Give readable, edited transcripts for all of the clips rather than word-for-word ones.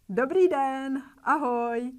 Dobrý den, ahoj!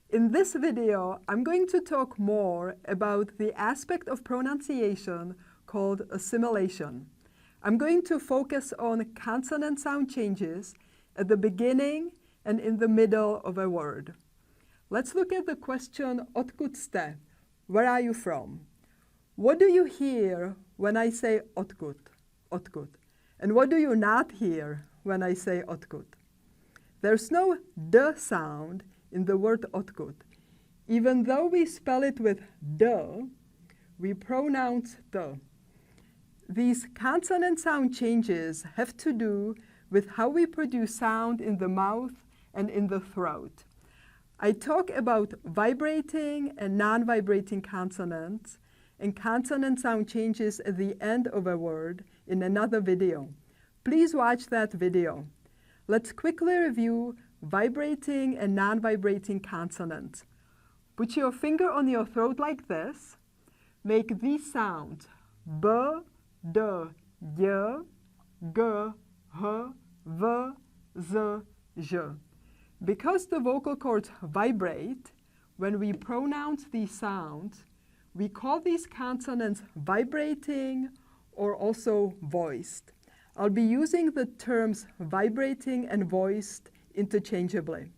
In this video, I'm going to talk more about the aspect of pronunciation called assimilation. I'm going to focus on consonant sound changes at the beginning and in the middle of a word. Let's look at the question, odkud jste? Where are you from? What do you hear when I say odkud? Odkud. And what do you not hear when I say odkud? There's no d sound in the word odkud. Even though we spell it with d, we pronounce t. These consonant sound changes have to do with how we produce sound in the mouth and in the throat. I talk about vibrating and non-vibrating consonants and consonant sound changes at the end of a word in another video. Please watch that video. Let's quickly review vibrating and non-vibrating consonants. Put your finger on your throat like this. Make these sounds b, d, y, g, h, v, z, ž. Because the vocal cords vibrate, when we pronounce these sounds, we call these consonants vibrating or also voiced. I'll be using the terms vibrating and voiced interchangeably.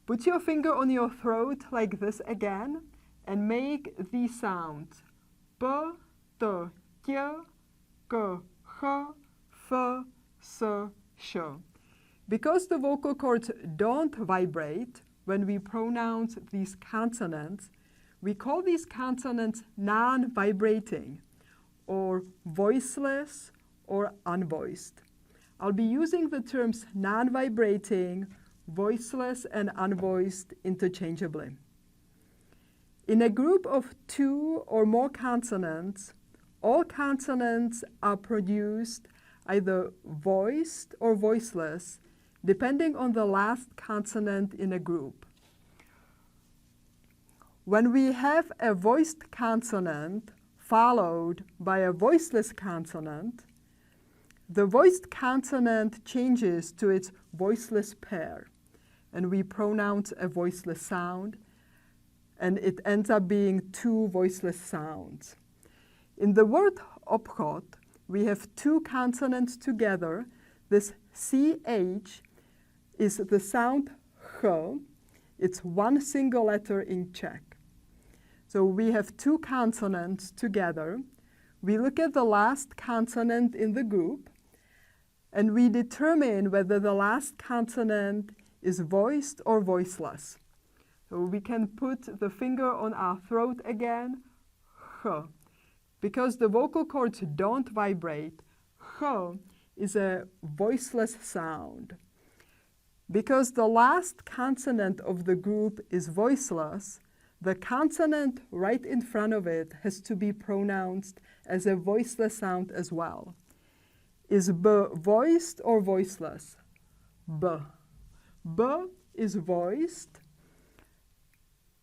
Put your finger on your throat like this again and make these sounds p, t, k, k, h, f, s, sh. Because the vocal cords don't vibrate when we pronounce these consonants, we call these consonants non-vibrating or voiceless or unvoiced. I'll be using the terms non-vibrating, voiceless, and unvoiced interchangeably. In a group of two or more consonants, all consonants are produced either voiced or voiceless, depending on the last consonant in a group. When we have a voiced consonant followed by a voiceless consonant, the voiced consonant changes to its voiceless pair, and we pronounce a voiceless sound, and it ends up being two voiceless sounds. In the word obchod, we have two consonants together. This CH is the sound ch. It's one single letter in Czech. So we have two consonants together. We look at the last consonant in the group, and we determine whether the last consonant is voiced or voiceless. So we can put the finger on our throat again, ch. Because the vocal cords don't vibrate, ch is a voiceless sound. Because the last consonant of the group is voiceless, the consonant right in front of it has to be pronounced as a voiceless sound as well. Is b voiced or voiceless? B. B is voiced.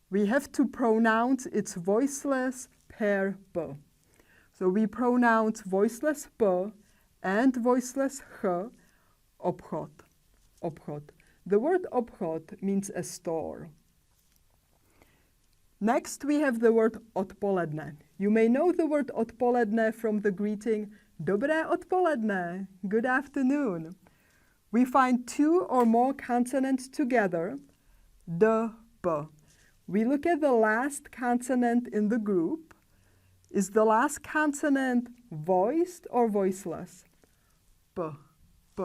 We have to pronounce its voiceless pair b. So we pronounce voiceless p and voiceless ch, obchod, obchod. The word obchod means a store. Next, we have the word odpoledne. You may know the word odpoledne from the greeting Dobré odpoledne, good afternoon. We find two or more consonants together, d, p. We look at the last consonant in the group. Is the last consonant voiced or voiceless? P, p.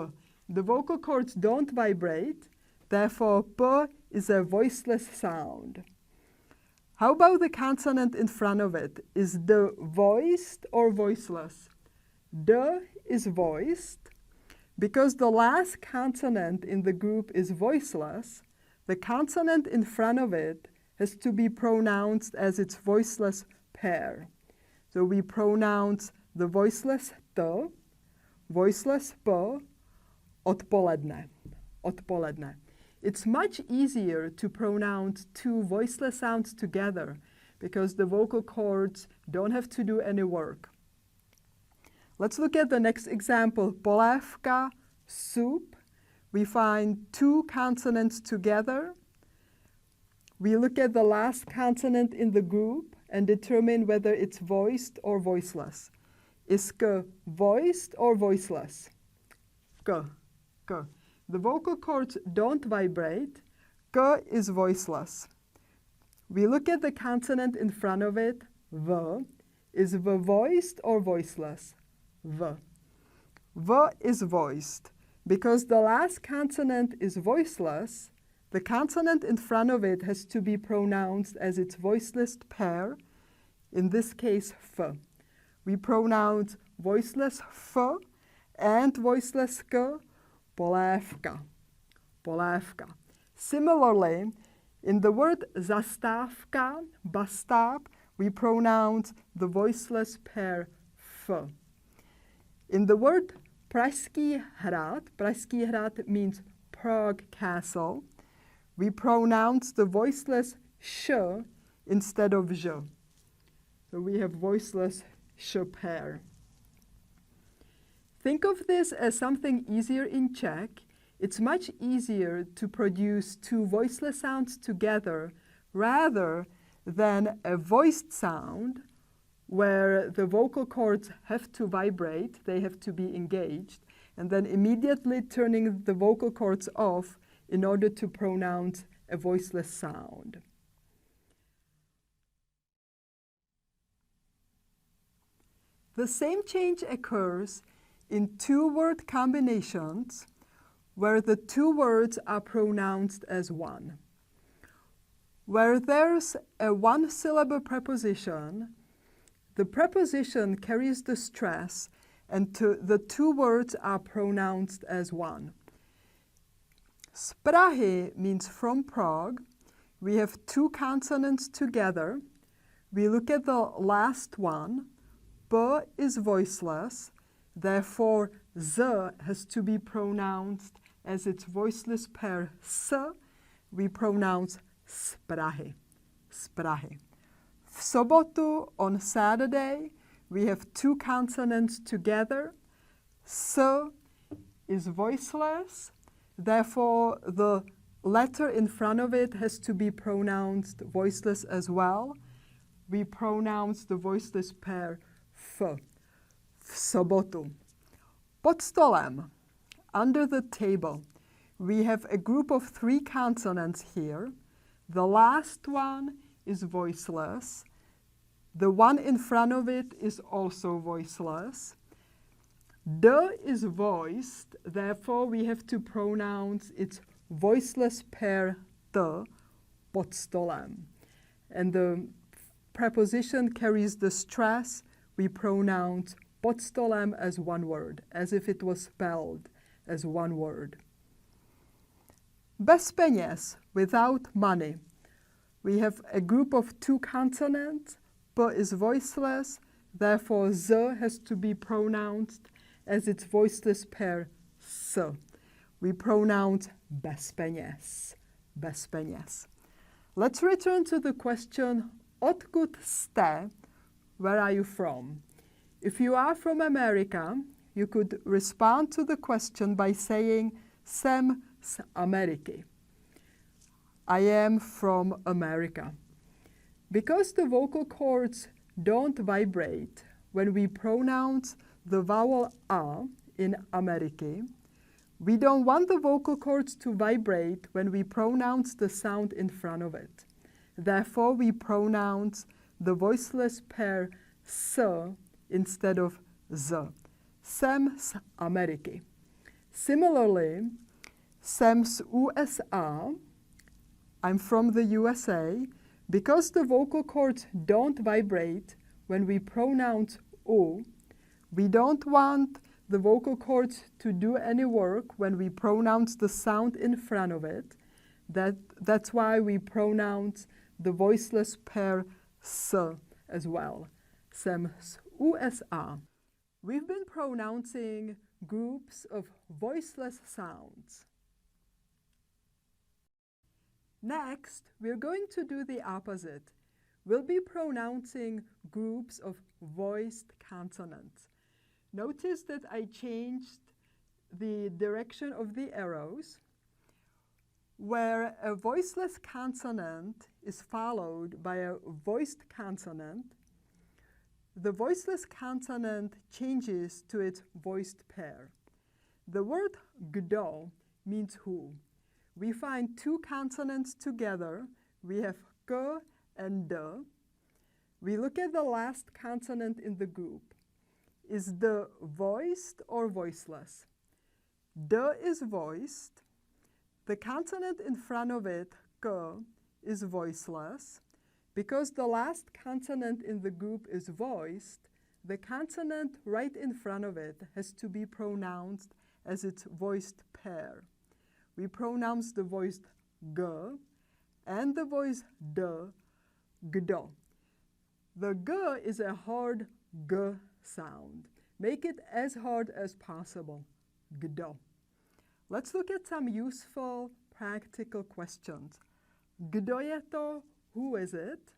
The vocal cords don't vibrate, therefore p is a voiceless sound. How about the consonant in front of it? Is d voiced or voiceless? D is voiced. Because the last consonant in the group is voiceless, the consonant in front of it has to be pronounced as its voiceless pair. So we pronounce the voiceless t, voiceless p, odpoledne, odpoledne. It's much easier to pronounce two voiceless sounds together because the vocal cords don't have to do any work. Let's look at the next example. Polévka, soup. we find two consonants together. We look at the last consonant in the group and determine whether it's voiced or voiceless. Is k voiced or voiceless? K, k. The vocal cords don't vibrate. K is voiceless. We look at the consonant in front of it, V. Is V voiced or voiceless? V. V is voiced. Because the last consonant is voiceless, the consonant in front of it has to be pronounced as its voiceless pair, in this case, F. We pronounce voiceless F and voiceless K, polévka, polévka. Similarly, in the word zastávka, bus stop, we pronounce the voiceless pair F. In the word Pražský hrad means Prague Castle, we pronounce the voiceless sh instead of ž. So we have voiceless sh pair. Think of this as something easier in Czech. It's much easier to produce two voiceless sounds together rather than a voiced sound where the vocal cords have to vibrate, they have to be engaged, and then immediately turning the vocal cords off in order to pronounce a voiceless sound. The same change occurs in two-word combinations where the two words are pronounced as one. Where there's a one-syllable preposition, the preposition carries the stress and the two words are pronounced as one. Z Prahy means from Prague. We have two consonants together. We look at the last one. B is voiceless. Therefore, Z has to be pronounced as its voiceless pair S. We pronounce z Prahy, z Prahy. V sobotu, on Saturday, we have two consonants together. S is voiceless. Therefore, the letter in front of it has to be pronounced voiceless as well. We pronounce the voiceless pair F. V sobotu. Pod stolem, under the table, we have a group of three consonants here. The last one is voiceless. The one in front of it is also voiceless. D is voiced, therefore we have to pronounce its voiceless pair T, pod stolem. And the preposition carries the stress. We pronounce pod stolem as one word, as if it was spelled as one word. Bez peněz, without money. We have a group of two consonants. P is voiceless, therefore Z has to be pronounced as its voiceless pair S. We pronounce bez peněz, bez peněz. Let's return to the question, odkud jste? Where are you from? If you are from America, you could respond to the question by saying, jsem z Ameriky. I am from America. Because the vocal cords don't vibrate when we pronounce the vowel A in Ameriky, we don't want the vocal cords to vibrate when we pronounce the sound in front of it. Therefore, we pronounce the voiceless pair S instead of Z. Jsem z Ameriky. Similarly, jsem z USA. I'm from the USA. Because the vocal cords don't vibrate when we pronounce O, we don't want the vocal cords to do any work when we pronounce the sound in front of it. That's why we pronounce the voiceless pair S as well. Jsem z USA. We've been pronouncing groups of voiceless sounds. Next, we're going to do the opposite. We'll be pronouncing groups of voiced consonants. Notice that I changed the direction of the arrows. Where a voiceless consonant is followed by a voiced consonant, the voiceless consonant changes to its voiced pair. The word kdo means who. We find two consonants together. We have k and d. We look at the last consonant in the group. Is d voiced or voiceless? D is voiced. The consonant in front of it, k, is voiceless. Because the last consonant in the group is voiced, the consonant right in front of it has to be pronounced as its voiced pair. We pronounce the voiced g and the voiced d, gdo. The g is a hard g sound. Make it as hard as possible, gdo. Let's look at some useful practical questions. Kdo je to? Who is it?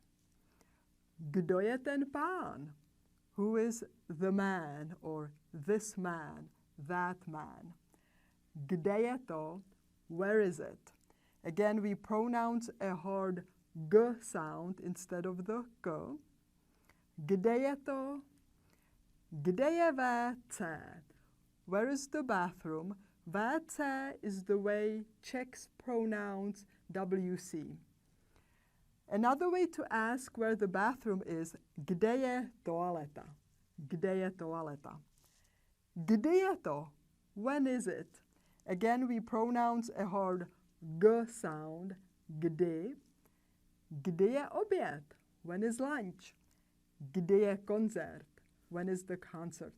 Kdo je ten pán? Who is the man or this man, that man? Kde je to? Where is it? Again, we pronounce a hard g sound instead of the k. Kde je to? Kde je WC? Where is the bathroom? WC is the way Czechs pronounce WC. Another way to ask where the bathroom is, kde je toaleta? Kde je toaleta? Kdy je to? When is it? Again, we pronounce a hard g sound, kdy. Kdy je oběd? When is lunch? Kdy je koncert? When is the concert?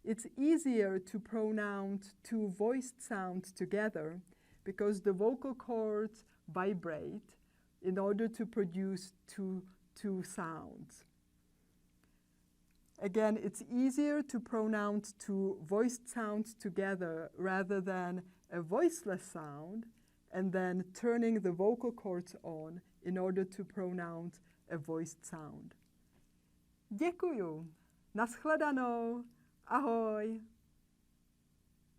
It's easier to pronounce two voiced sounds together because the vocal cords vibrate in order to produce two sounds. Again, it's easier to pronounce two voiced sounds together rather than a voiceless sound and then turning the vocal cords on in order to pronounce a voiced sound. Děkuju. Naschledanou. Ahoj.